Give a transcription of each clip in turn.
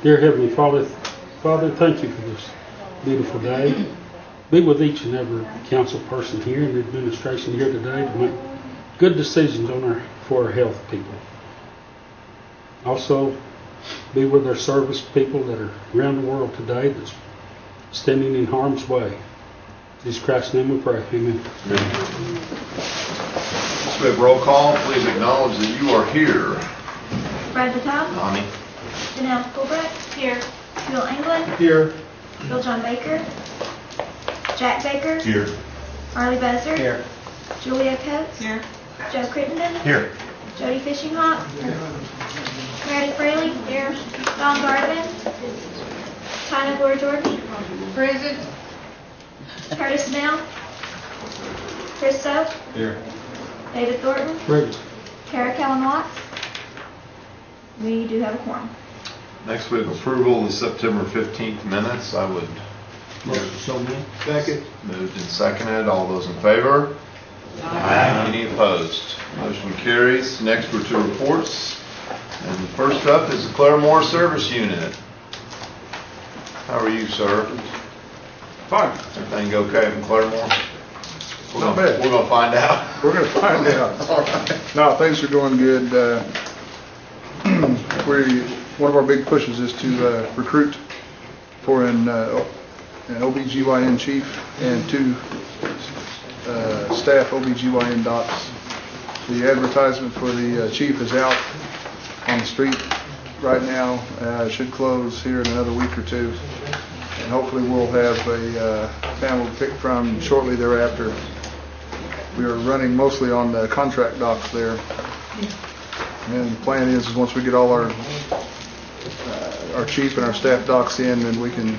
Dear Heavenly Father, thank you for this beautiful day. Be with each and every council person here and the administration here today to make good decisions for our health people. Also, be with our service people that are around the world today that's standing in harm's way. In Jesus Christ's name we pray. Amen. So we have roll call. Please acknowledge that you are here. Brad Batab. Tommy. Janelle Fulbright. Here. Bill England. Here. Bill John Baker. Jack Baker. Here. Marley Bezer. Here. Julia Coates. Here. Joe Crittenden. Here. Jody Fishinghawk. Meredith Fraley. Here. Don Garvin. Tina Gloria Jordan. Present. Curtis Snell. Chris Soap. Here. David Thornton. Great. Kara Kellen Watts. We do have a quorum. Next we have approval of the September 15th minutes. I would Second. moved and seconded. All those in favor? Aye. Any opposed? Motion carries. Next we're to reports. And first up is the Claremore Service Unit. How are you, sir? Fine. Everything okay in Claremore? Not bad. We're going to find out. We're going to find out. All right. No, things are going good. One of our big pushes is to recruit for an OBGYN chief and 2 staff OBGYN docs. The advertisement for the chief is out on the street right now. It should close here in another week or 2. And hopefully we'll have a panel to pick from shortly thereafter. We are running mostly on the contract docs there. And the plan is once we get all our chief and our staff docs in, then we can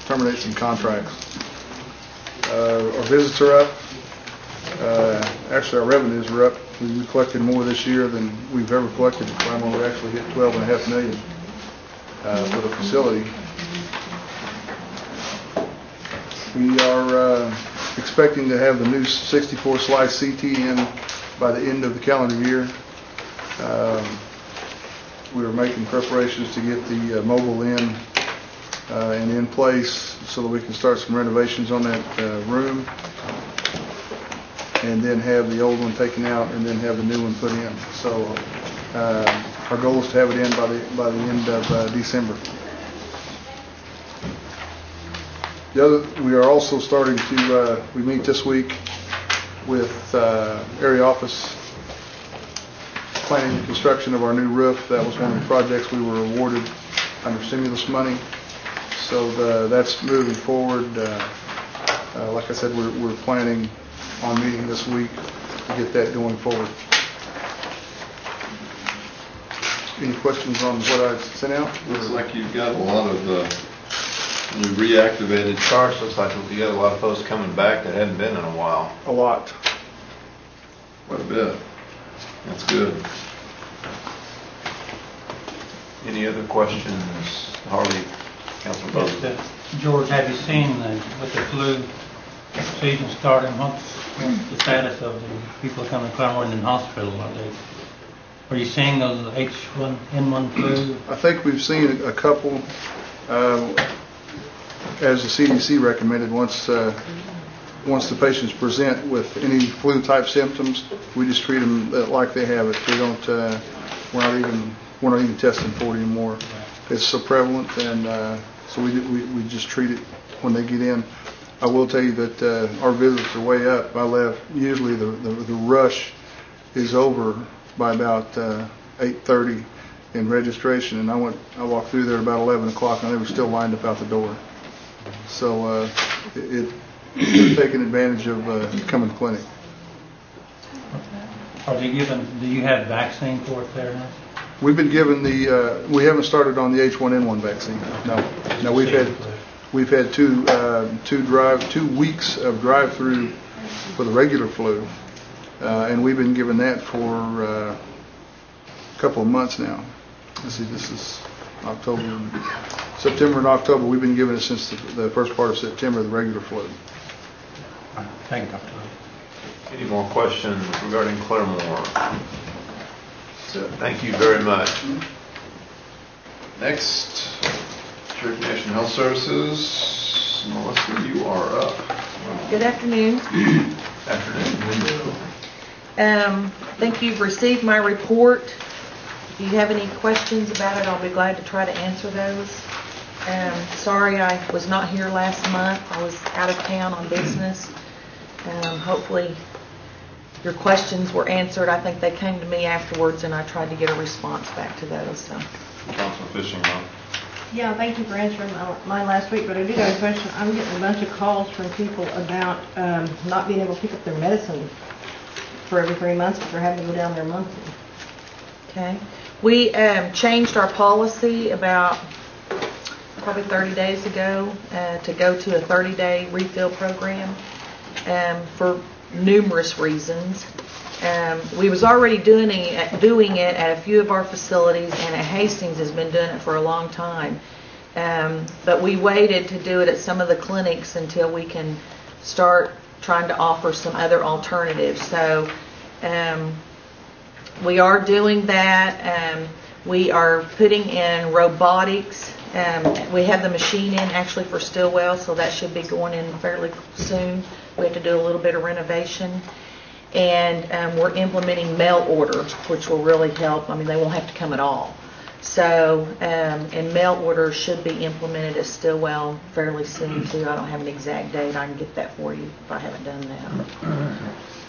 terminate some contracts. Our visits are up. Actually, our revenues are up. We collected more this year than we've ever collected. We actually hit $12.5 million for the facility. We are expecting to have the new 64-slice CT in by the end of the calendar year. We are making preparations to get the mobile in and in place so that we can start some renovations on that room and then have the old one taken out and then have the new one put in. So our goal is to have it in by the end of December. We are also starting to, we meet this week with area office planning the construction of our new roof. That was one of the projects we were awarded under stimulus money. So that's moving forward. Like I said, we're planning on meeting this week to get that going forward. Any questions on what I sent out? Looks like you've got a lot of new reactivated charts. Looks like you got a lot of folks coming back that hadn't been in a while. A lot. Quite a bit. That's good. Any other questions? Harley, Councilman Bowles. George, have you seen with the flu season starting, what's the status of the people coming to Claremore in hospital? Are you seeing those H1N1 flu? I think we've seen a couple, as the CDC recommended, once the patients present with any flu-type symptoms, we just treat them like they have it. We don't. We're not even testing for it anymore. It's so prevalent, and so we just treat it when they get in. I will tell you that our visits are way up. Usually the rush is over by about 8:30 in registration, and I walked through there about 11 o'clock, and they were still lined up out the door. So they're taking advantage of coming to clinic. Do you have vaccine for it there now? We've been given we haven't started on the H1N1 vaccine. No, we've had 2 weeks of drive-through for the regular flu, and we've been given that for a couple of months now. Let's see, this is September and October. We've been given it since the first part of September, the regular flu. Thank you, Dr. Any more questions regarding Claremore? So, thank you very much. Next, Cherokee Nation Health Services. Melissa, you are up. Good afternoon. Afternoon. Think you've received my report. If you have any questions about it, I'll be glad to try to answer those. Sorry I was not here last month. I was out of town on business. Hopefully your questions were answered. I think they came to me afterwards and I tried to get a response back to those. So. Councilman Fishing, Ron. Yeah, thank you for answering mine last week, but I do have a question. I'm getting a bunch of calls from people about not being able to pick up their medicine for every 3 months, but they're having to go down there monthly. Okay. We changed our policy about probably 30 days ago to go to a 30-day refill program for numerous reasons. We was already doing it at a few of our facilities, and at Hastings has been doing it for a long time. But we waited to do it at some of the clinics until we can start trying to offer some other alternatives. So we are doing that. We are putting in robotics. We have the machine in actually for Stillwell, so that should be going in fairly soon. We have to do a little bit of renovation. And we're implementing mail order, which will really help. I mean, they won't have to come at all. So, and mail order should be implemented at Stillwell fairly soon too. I don't have an exact date. I can get that for you if I haven't done that.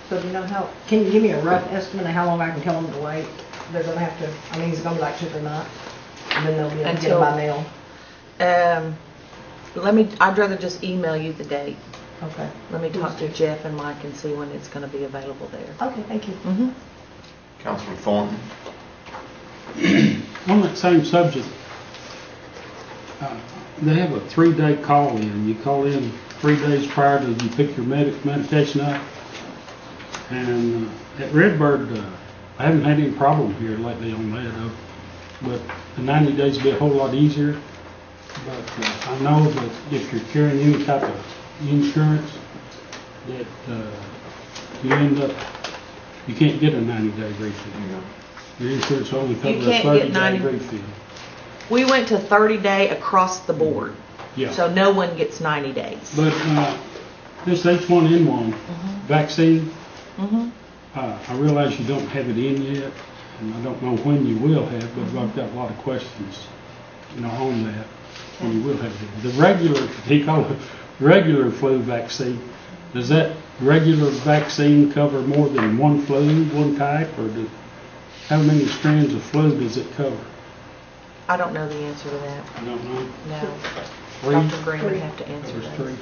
So do you know how, can you give me a rough estimate of how long I can tell them to wait? They're going to have to, I mean, it's going to be like 2 or 3 months, and then they'll be able to get them by mail. I'd rather just email you the date. Okay. Let me talk to Jeff and Mike and see when it's going to be available there. Okay, thank you. Mm-hmm. Councilman Thornton. On that same subject, they have a 3-day call-in. You call in 3 days prior to you pick your medication up. And at Redbird, I haven't had any problem here lately on that. But the 90 days will be a whole lot easier. But I know that if you're carrying any type of insurance, that you end up, you can't get a 90-day refill. Your insurance only covers a 30-day refill. We went to 30-day across the board. Yeah. So no one gets 90 days. But this H1N1 vaccine, I realize you don't have it in yet, and I don't know when you will have, but I've got a lot of questions, on that, when you will have it. The regular, he called it regular flu vaccine, does that regular vaccine cover more than one flu, one type, or how many strands of flu does it cover? I don't know the answer to that. I don't know. No. 3? Dr. Green would have to answer There's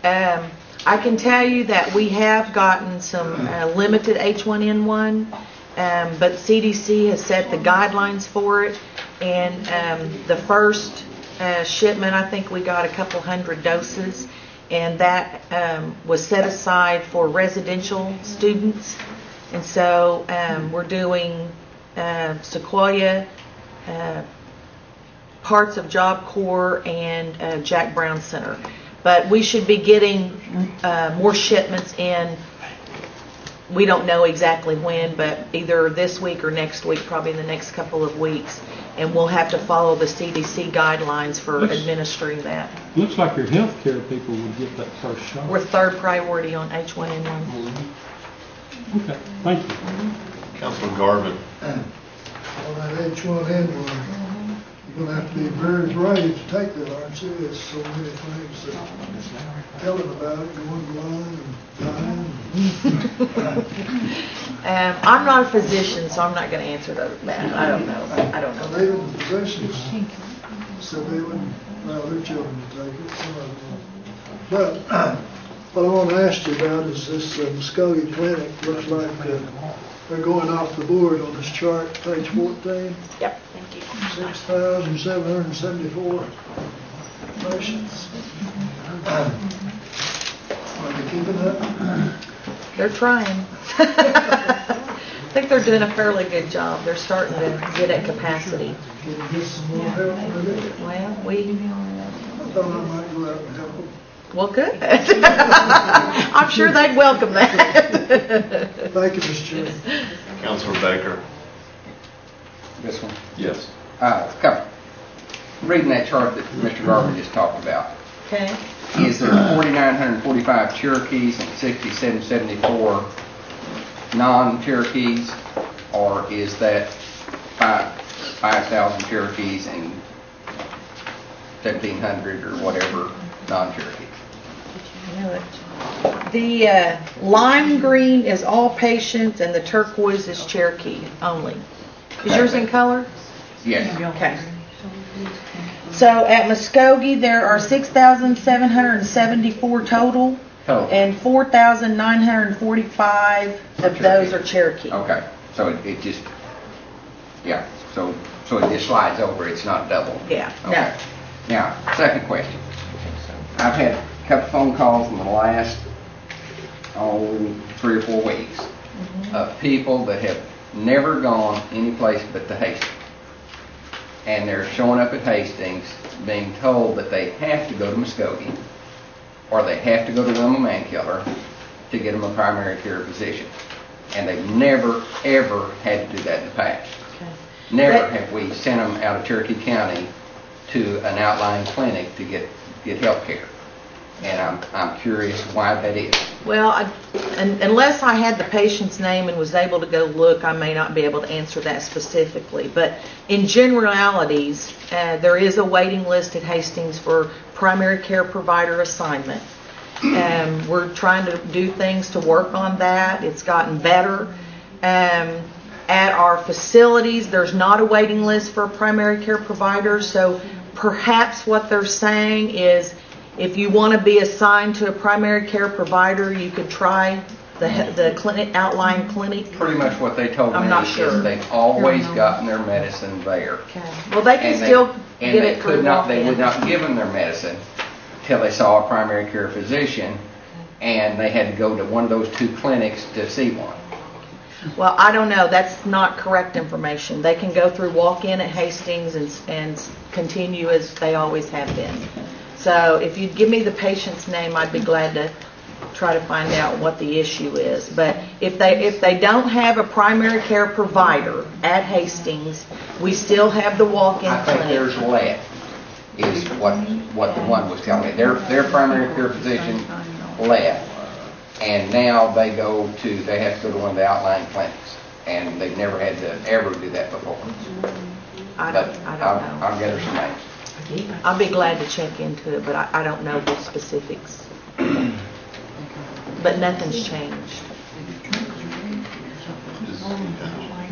that. 3. I can tell you that we have gotten some limited H1N1, but CDC has set the guidelines for it, and the first shipment, I think we got a couple hundred doses, and that was set aside for residential students. And so we're doing Sequoia, parts of Job Corps, and Jack Brown Center. But we should be getting more shipments in. We don't know exactly when, but either this week or next week, probably in the next couple of weeks. And we'll have to follow the CDC guidelines for administering that. Looks like your healthcare people would get that first shot. We're third priority on H1N1. Okay, thank you. Councilman Garvin. On that H1N1, you're going to have to be very brave to take that, aren't you? There's so many things that tell them about it, going blind and dying. I'm not a physician, so I'm not going to answer that. I don't know. I don't know. And even the physicians said they wouldn't allow their children to take it. Some of them. But what I want to ask you about is this Muskogee Clinic. Looks like they're going off the board on this chart, page 14. Yep, thank you. 6,774 patients. Are they keeping up? They're trying. I think they're doing a fairly good job. They're starting to get at capacity. Can you get some more help with it? Well, I thought I might go out and help them. well, good. I'm sure they'd welcome that. Thank you, Mr. Chairman. Councilor Baker. This one. Yes. A couple reading that chart that Mr. Garber just talked about. Okay. Is there 4,945 Cherokees and 6,774 non-Cherokees, or is that 5,000 Cherokees and 1,700 or whatever non-Cherokee? The lime green is all patients, and the turquoise is Cherokee only. Is yours in color? Yes. Okay. So at Muskogee, there are 6,774 total, and 4,945 of those are Cherokee. Okay, so it just, yeah, so it just slides over, it's not double? Yeah, Okay. Now, second question. I've had a couple phone calls in the last, 3 or 4 weeks of people that have never gone any place but the Hastings. And they're showing up at Hastings being told that they have to go to Muskogee or they have to go to Wilma Mankiller to get them a primary care physician. And they've never, ever had to do that in the past. Okay. Never have we sent them out of Cherokee County to an outlying clinic to get health care. And I'm curious why that is. Well, unless I had the patient's name and was able to go look, I may not be able to answer that specifically. But in generalities, there is a waiting list at Hastings for primary care provider assignment. We're trying to do things to work on that. It's gotten better. At our facilities, there's not a waiting list for primary care providers. So perhaps what they're saying is, if you want to be assigned to a primary care provider, you could try the clinic, outlying clinic. Pretty much what they told me I'm not is sure. they've always gotten their medicine there. Okay. Well, they can And still and get they it could through not. They walk-in. would not give them their medicine till they saw a primary care physician, and they had to go to one of those 2 clinics to see one. Well, I don't know. That's not correct information. They can go through walk-in at Hastings and continue as they always have been. So if you'd give me the patient's name, I'd be glad to try to find out what the issue is. But if they don't have a primary care provider at Hastings, we still have the walk-in I think clinic. there's lead, is what the one was telling me. Their primary care physician left, and now they have to go to one of the outlying clinics, and they've never had to ever do that before. I don't know. I'll get her some names. I'll be glad to check into it, but I don't know the specifics. But nothing's changed.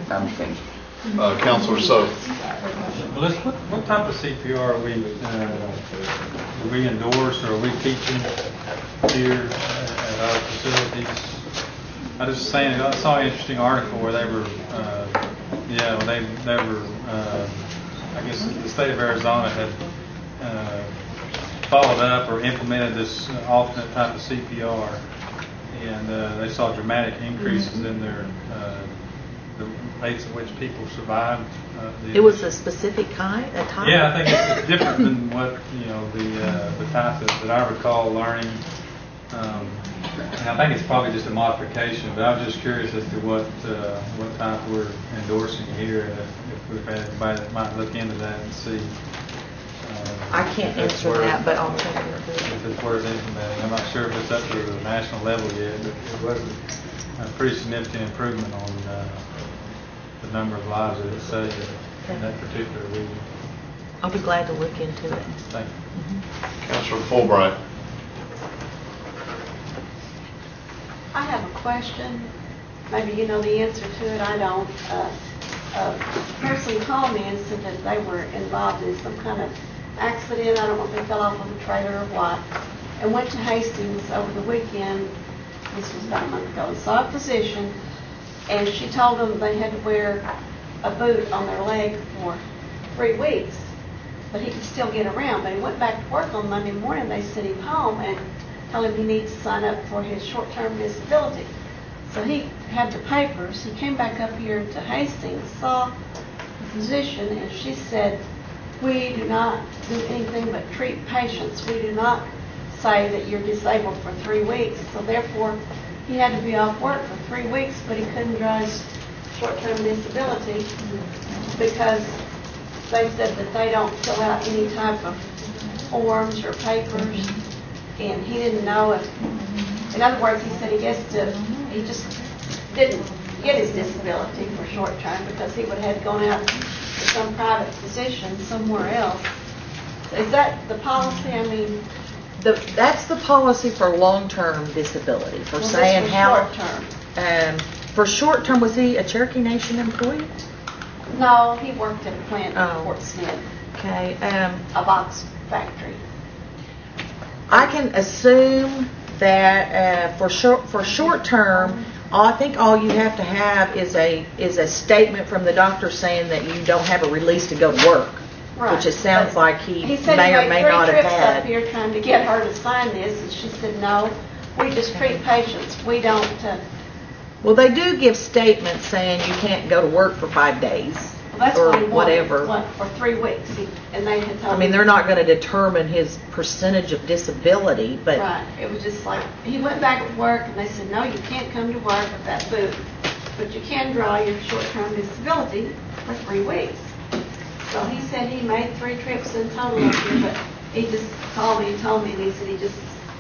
I'm finished. Counselor Soap. Melissa, what type of CPR are we endorse or are we teaching here at our facilities? I was just saying, I saw an interesting article where they were, I guess the state of Arizona had followed up or implemented this alternate type of CPR, and they saw dramatic increases in their the rates at which people survived. It was a specific type? Yeah, I think it's different than what the type that I recall learning. And I think it's probably just a modification, but I was just curious as to what type we're endorsing here, and if we've had anybody that might look into that and see. I can't answer that, but I'll check into it. If it's worth implementing. I'm not sure if it's up to the national level yet, but it was a pretty significant improvement on the number of lives that it saved in that particular region. I'll be glad to look into it. Thank you. Counselor Fulbright. I have a question. Maybe you know the answer to it. I don't. A person called me and said that they were involved in some kind of accident. I don't know if they fell off of a trailer or what. And went to Hastings over the weekend. This was about a month ago. And saw a physician. And she told them they had to wear a boot on their leg for 3 weeks. But he could still get around. But he went back to work on Monday morning. They sent him home and told him he needs to sign up for his short-term disability. So he had the papers. He came back up here to Hastings, saw the physician, and she said, we do not do anything but treat patients. We do not say that you're disabled for 3 weeks. So therefore, he had to be off work for 3 weeks, but he couldn't draw his short-term disability because they said that they don't fill out any type of forms or papers, and he didn't know if, in other words, he said he just didn't get his disability for short term because he would have gone out to some private physician somewhere else. Is that the policy? I mean, That's the policy for long-term disability, for well, saying this was how. short term. For short-term, was he a Cherokee Nation employee? No, he worked at a plant in Oh. Fort Smith, Okay. a box factory. I can assume that for short term, I think all you have to have is a statement from the doctor saying that you don't have a release to go to work, Right. which it sounds But like he said may he or made may 3 not have trips up had. here trying to get her to sign this, and she said, no, we just treat patients. We don't, Well, they do give statements saying you can't go to work for 5 days well, that's or what he wanted, whatever. for 3 weeks. And they had told I mean, him- they're not going to determine his percentage of disability, but Right, it was just like, he went back to work, and they said, no, you can't come to work with that boot, but you can draw your short-term disability for 3 weeks. So he said he made 3 trips in total up here, but he just called me and told me, and he said he just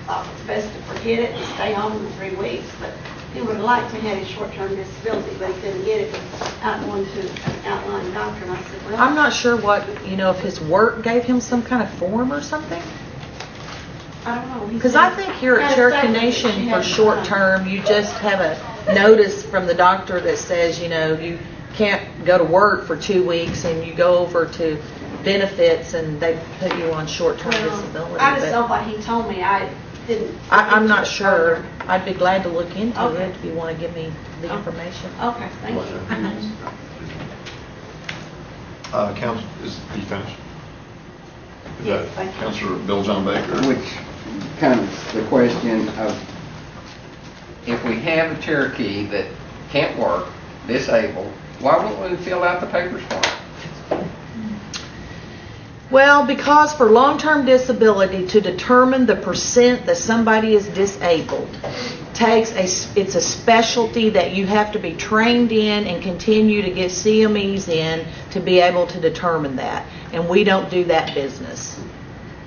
thought it was best to forget it and stay home in 3 weeks, but he would have liked to have his short-term disability, but he couldn't get it without going to an outlying doctor, and I said, well. I'm not sure if his work gave him some kind of form or something. I don't know. He Because said- I think here at had a Cherokee statement that Nation she for had to short sign. term, you just have a notice from the doctor that says, you can't go to work for 2 weeks, and you go over to benefits and they put you on short-term Well, disability. I just But know what he told me. I didn't. I'm look not into it sure. further. I'd be glad to look into Okay. it if you want to give me the Okay. information. Okay, thank you. Council, is he finished? Is Yes, that thank you. Councilor Bill John Baker? Which comes the question of, if we have a Cherokee that can't work, disabled, why won't we fill out the papers for him? Well, because for long-term disability, to determine the percent that somebody is disabled, it's a specialty that you have to be trained in and continue to get CMEs in to be able to determine that. And we don't do that business.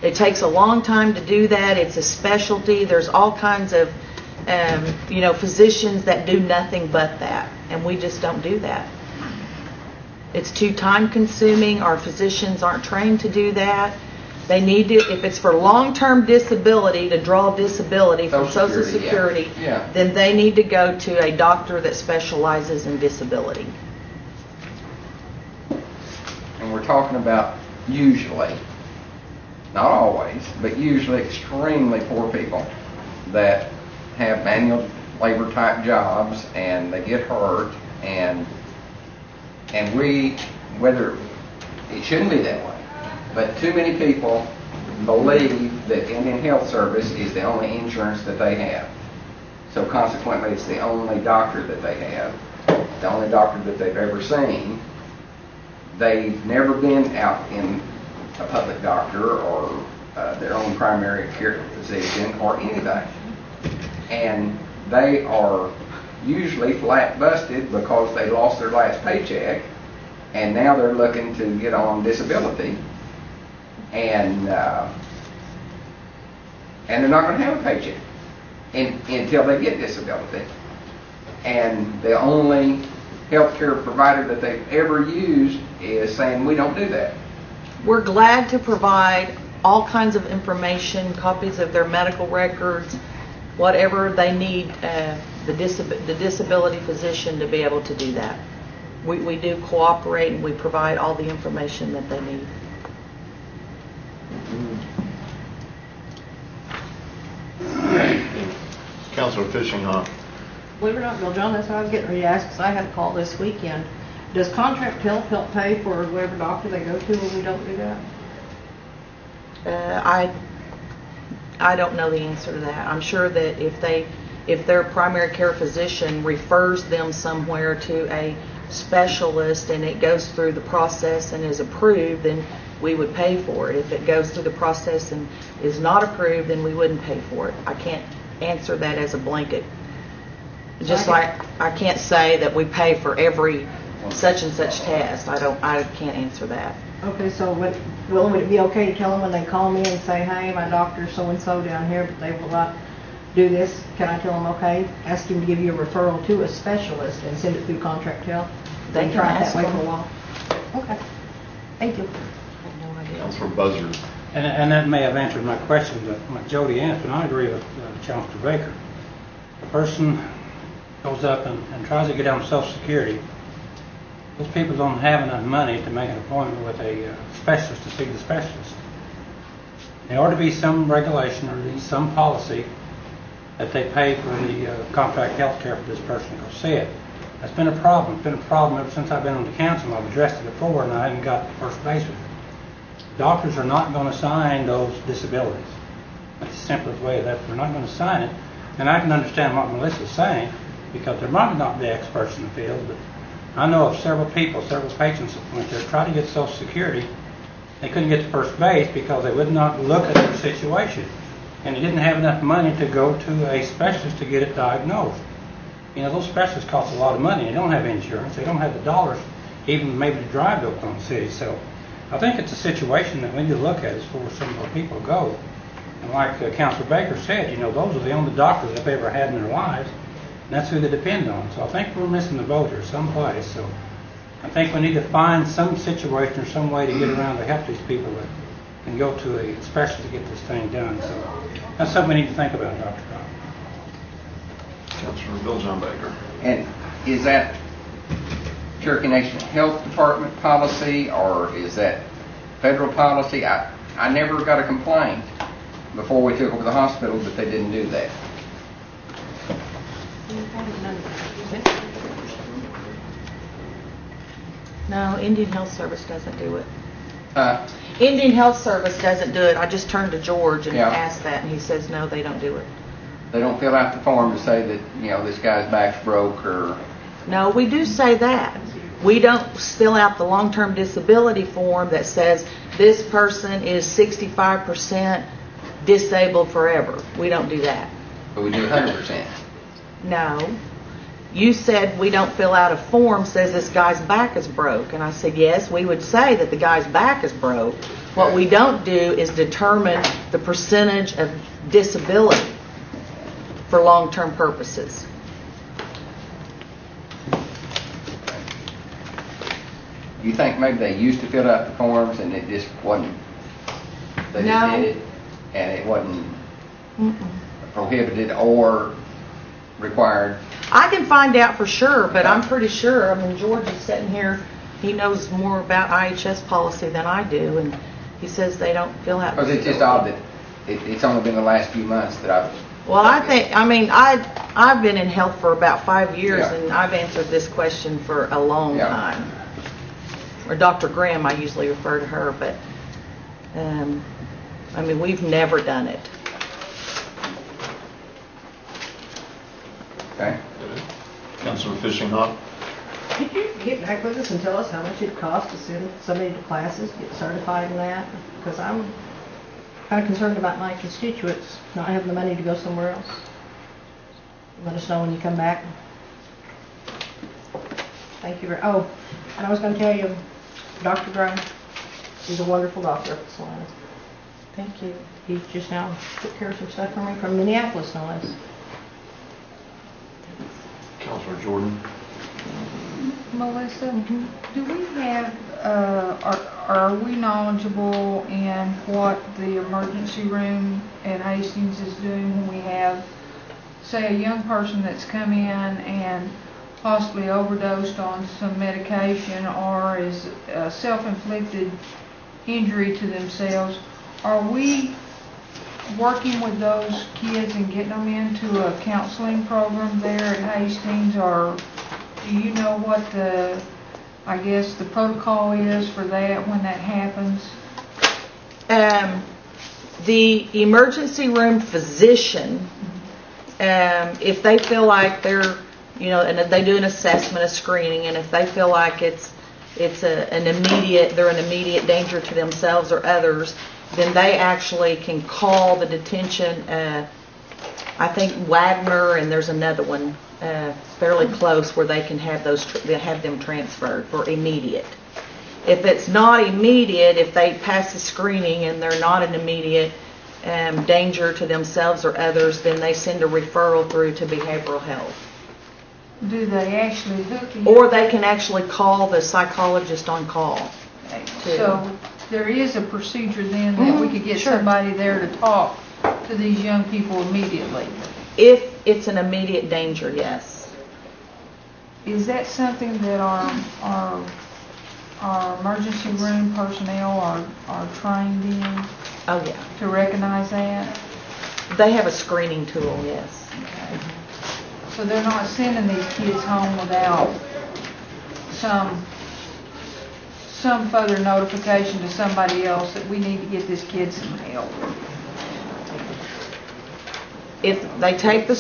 It takes a long time to do that. It's a specialty. There's all kinds of, physicians that do nothing but that. And we just don't do that. It's too time consuming. Our physicians aren't trained to do that. They need to, if it's for long-term disability, to draw disability from Social Security, Yeah. then they need to go to a doctor that specializes in disability. And we're talking about usually, not always, but usually extremely poor people that have manual labor type jobs and they get hurt and whether, it shouldn't be that way, but too many people believe that Indian Health Service is the only insurance that they have. So consequently, it's the only doctor that they have, the only doctor that they've ever seen. They've never been out in a public doctor or their own primary care physician or anything. And they are usually flat busted because they lost their last paycheck and now they're looking to get on disability and they're not going to have a paycheck until they get disability. And the only health care provider that they've ever used is saying, we don't do that. We're glad to provide all kinds of information, copies of their medical records, whatever they need the disability physician to be able to do that. We do cooperate and we provide all the information that they need. Councilor Fishing on. Believe it or not, Bill John, that's what I was getting ready to ask, because I had a call this weekend. Does contract health help pay for whatever doctor they go to when we don't do that? I don't know the answer to that. I'm sure that if their primary care physician refers them somewhere to a specialist and it goes through the process and is approved, then we would pay for it. If it goes through the process and is not approved, then we wouldn't pay for it. I can't answer that as a blanket. Just like I can't say that we pay for every such and such test. I can't answer that. Okay, so would it be okay to tell them when they call me and say, hey, my doctor's so-and-so down here, but they will not do this? Can I tell them, okay, ask him to give you a referral to a specialist and send it through contract health? They can try it ask that way them. for a while. Okay, thank you. Councilor Buzzard. And that may have answered my question, but what Jody asked, and I agree with Chancellor Baker. A person goes up and tries to get on Social Security. Those people don't have enough money to make an appointment with a specialist to see the specialist. There ought to be some regulation or at least some policy that they pay for the contract health care for this person to go see it. That's been a problem. It's been a problem ever since I've been on the council. I've addressed it before and I haven't got the first base with it. Doctors are not going to sign those disabilities. That's the simplest way of that. They're not going to sign it. And I can understand what Melissa's saying because they're probably not the experts in the field, but I know of several people, several patients that went there, tried to get Social Security. They couldn't get to first base because they would not look at their situation. And they didn't have enough money to go to a specialist to get it diagnosed. You know, those specialists cost a lot of money. They don't have insurance. They don't have the dollars even maybe to drive to Oklahoma City. So I think it's a situation that we need to look at as far as some of our people go. And like Councilor Baker said, you know, those are the only doctors they've ever had in their lives. And that's who they depend on. So I think we're missing the boat here someplace. So I think we need to find some situation or some way to get around to help these people that can go to a specialist to get this thing done. So that's something we need to think about, Dr. Cobb. Councilor Bill John Baker. And is that Cherokee Nation Health Department policy or is that federal policy? I never got a complaint before we took over the hospital that they didn't do that. No, Indian Health Service doesn't do it. Uh, Indian Health Service doesn't do it. I just turned to George and Yeah. asked that, and he says, no, they don't do it. They don't fill out the form to say that, you know, this guy's back's broke or... No, we do say that. We don't fill out the long-term disability form that says this person is 65% disabled forever. We don't do that. But we do 100%. No. You said we don't fill out a form says this guy's back is broke. And I said, yes, we would say that the guy's back is broke. What we don't do is determine the percentage of disability for long-term purposes. You think maybe they used to fill out the forms and it just wasn't... They just No. did it and it wasn't prohibited or required? I can find out for sure, but I'm pretty sure. I mean, George is sitting here. He knows more about IHS policy than I do, and he says they don't fill out. Because it's just odd that it's only been the last few months that I've... Well, I've been in health for about 5 years, Yeah. and I've answered this question for a long Yeah. time. Or Dr. Graham, I usually refer to her, but I mean, we've never done it. Okay. Councilor Fishing-Hawk. Could you get back with us and tell us how much it costs to send somebody to classes, get certified in that? Because I'm kind of concerned about my constituents not having the money to go somewhere else. Let us know when you come back. Thank you. Oh, and I was going to tell you, Dr. Gray, he's a wonderful doctor at the salon. Thank you. He just now took care of some stuff for me from Minneapolis, no less. Councilor Jordan. Melissa, do we have, are we knowledgeable in what the emergency room at Hastings is doing when we have, say, a young person that's come in and possibly overdosed on some medication or is a self-inflicted injury to themselves? Are we working with those kids and getting them into a counseling program there at Hastings, or do you know what the protocol is for that when that happens? The emergency room physician, if they feel like they're, and they do an assessment, a screening, and if they feel like they're an immediate danger to themselves or others, then they actually can call the detention, I think Wagner, and there's another one fairly close where they can have them transferred for immediate. If it's not immediate, if they pass the screening and they're not an immediate danger to themselves or others, then they send a referral through to behavioral health. Do they actually hook you? Or they can actually call the psychologist on call. too. So there is a procedure then that we could get somebody there to talk to these young people immediately. If it's an immediate danger, yes. Is that something that our emergency room personnel are trained in Oh, yeah. to recognize that? They have a screening tool, yes. Okay. So they're not sending these kids home without some further notification to somebody else that we need to get this kid some help. If they take the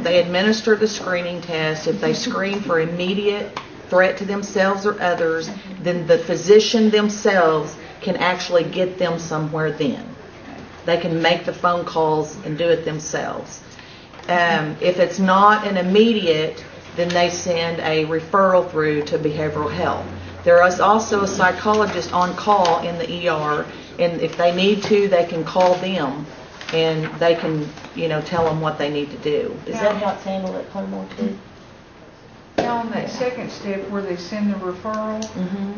they administer the screening test. If they screen for immediate threat to themselves or others, then the physician themselves can actually get them somewhere then. They can make the phone calls and do it themselves. If it's not an immediate, then they send a referral through to behavioral health. There is also a psychologist on call in the ER, and if they need to, they can call them and they can, tell them what they need to do. Is that how it's handled at Claremore too? Now, on that second step where they send the referral,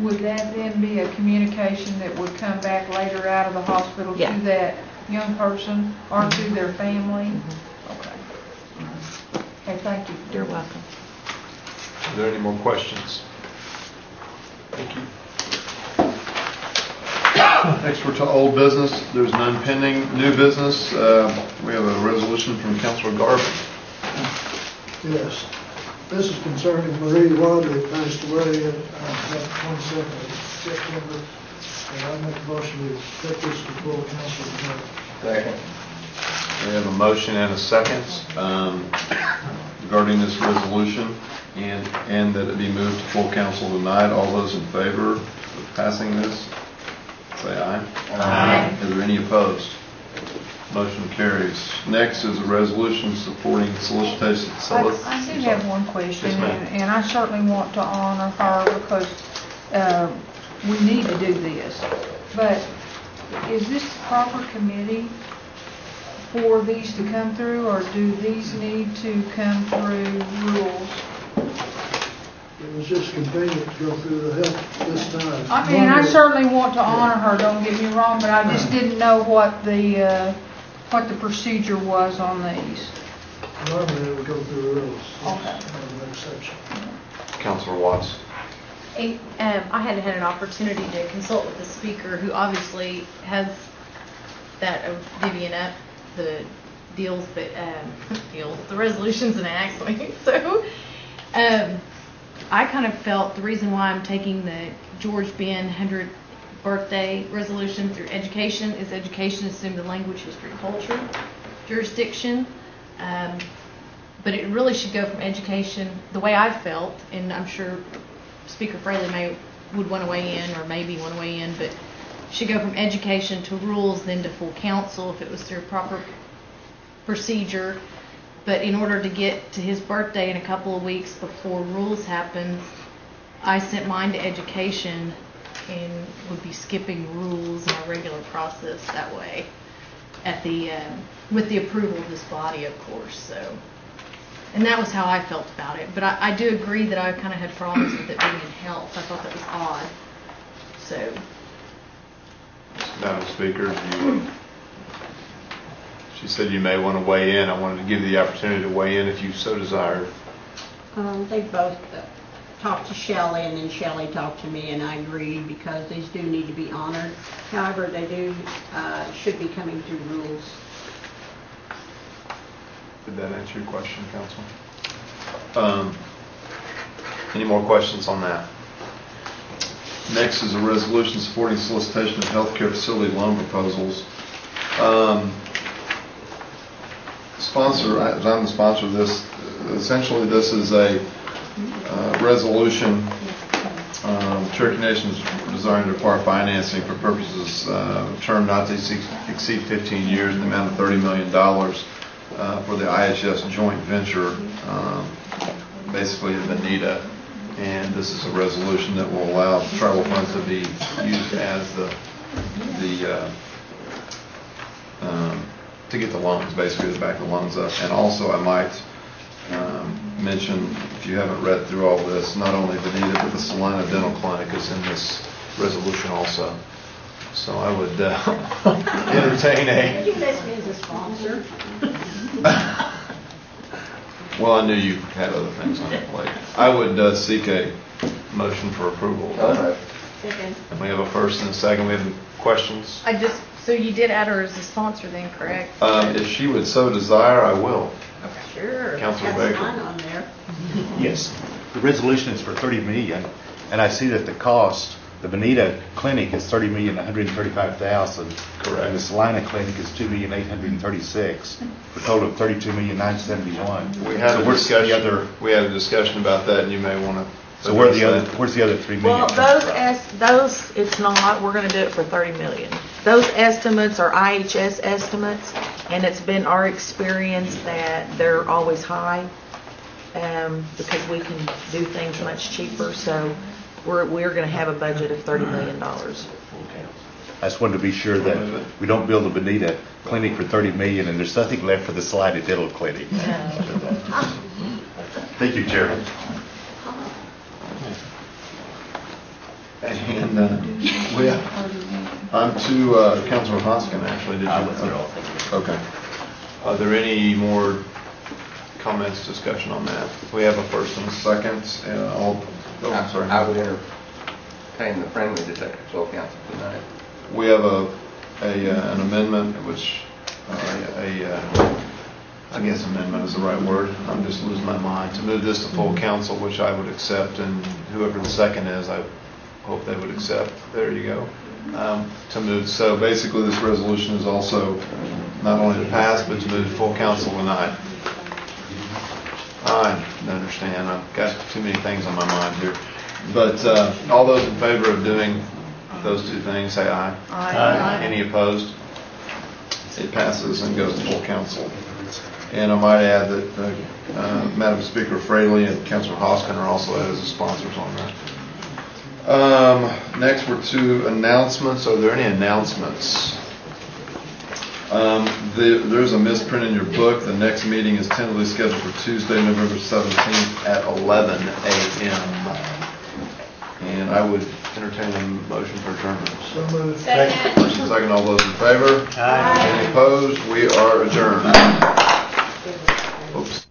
would that then be a communication that would come back later out of the hospital to that young person or to their family? Okay. Okay, thank you. You're welcome. Are there any more questions? Thank you. Next, we're to old business. There's none pending. New business, we have a resolution from Councilor Garvin. Yes. This is concerning Marie Wadley, passed away on the 22nd of September. And I make a motion to take this to full council tonight. Second. We have a motion and a second regarding this resolution and that it be moved to full council tonight. All those in favor of passing this, say aye. Aye. Is there any opposed? Motion carries. Next is a resolution supporting solicitation. I do have one question, Yes, ma'am. and I certainly want to honor her because we need to do this. But is this the proper committee for these to come through, or do these need to come through rules? It was just convenient to go through the health this time. I mean, I certainly want to honor her, don't get me wrong, but I just didn't know what the procedure was on these. Normally it would go through the rules. Okay. An exception. Councilor Watts. I hadn't had an opportunity to consult with the speaker, who obviously has that of divvying up the deals, the resolutions and acts. So, I kind of felt the reason why I'm taking the George Ben 100th birthday resolution through education is education assumed the language, history, culture jurisdiction. But it really should go from education, the way I felt, and I'm sure Speaker Fraley would want to weigh in, or maybe want to weigh in, but should go from education to rules, then to full council if it was through proper procedure. But in order to get to his birthday in a couple of weeks before rules happens, I sent mine to education and would be skipping rules in our regular process that way at the with the approval of this body, of course. So. And that was how I felt about it. But I do agree that I kind of had problems with it being in health. I thought that was odd. So. Madam Speaker, she said you may want to weigh in. I wanted to give you the opportunity to weigh in if you so desired. They both talked to Shelley, and then Shelley talked to me, and I agreed because these do need to be honored. However, they should be coming through rules. Did that answer your question, Council? Any more questions on that? Next is a resolution supporting solicitation of healthcare facility loan proposals. I'm the sponsor of this. Essentially, this is a resolution. Cherokee Nation is designed to acquire financing for purposes of term not to exceed 15 years in the amount of $30 million. For the IHS joint venture, basically Bonita And this is a resolution that will allow the travel funds to be used as to get the loans, basically to back the loans up. And also I might mention, if you haven't read through all this, not only Benita, but the Salina Dental Clinic is in this resolution also. So I would entertain Did you list me as a sponsor? well, I knew you had other things on your plate. I would seek a motion for approval. Second. And we have a first and a second. We have any questions? So you did add her as a sponsor then, correct? If she would so desire, I will. Sure. Councilor That's Baker. mine on there. Yes, the resolution is for 30 million, and I see that the cost, the Bonita Clinic is 30,135,000. Correct. And the Salina Clinic is 2,836,000, for a total of 32,971,000. We had So a where's the discussion. other? We had a discussion about that, and you may want to. So where's the other 3 million? Well, coming from? those, it's not, we're gonna do it for 30 million. Those estimates are IHS estimates, and it's been our experience that they're always high, because we can do things much cheaper, so we're gonna have a budget of $30 million. I just wanted to be sure that we don't build a Bonita Clinic for 30 million and there's nothing left for the Salina Dental Clinic. Thank you, Chairman. And I'm to Councilor Hoskin, actually. Did you? Okay. Are there any more comments, discussion on that? We have a first and a second. I'm sorry. I would entertain the friendly to take the full council tonight. We have an amendment, which I guess amendment is the right word. I'm just losing my mind. To move this to full council, which I would accept, and whoever the second is, I hope they would accept. There you go. To move. So basically, this resolution is also not only to pass, but to move to full council tonight. I understand. I've got too many things on my mind here. But all those in favor of doing those two things, say aye. Aye. Any opposed? It passes and goes to full council. And I might add that Madam Speaker Fraley and Councilor Hoskin are also added as sponsors on that. Next, we're to announcements. Are there any announcements? There's a misprint in your book. The next meeting is tentatively scheduled for Tuesday, November 17th at 11 a.m. And I would entertain a motion for adjournment. So moved. Second. First and second, all those in favor? Aye. Any opposed? We are adjourned. Oops.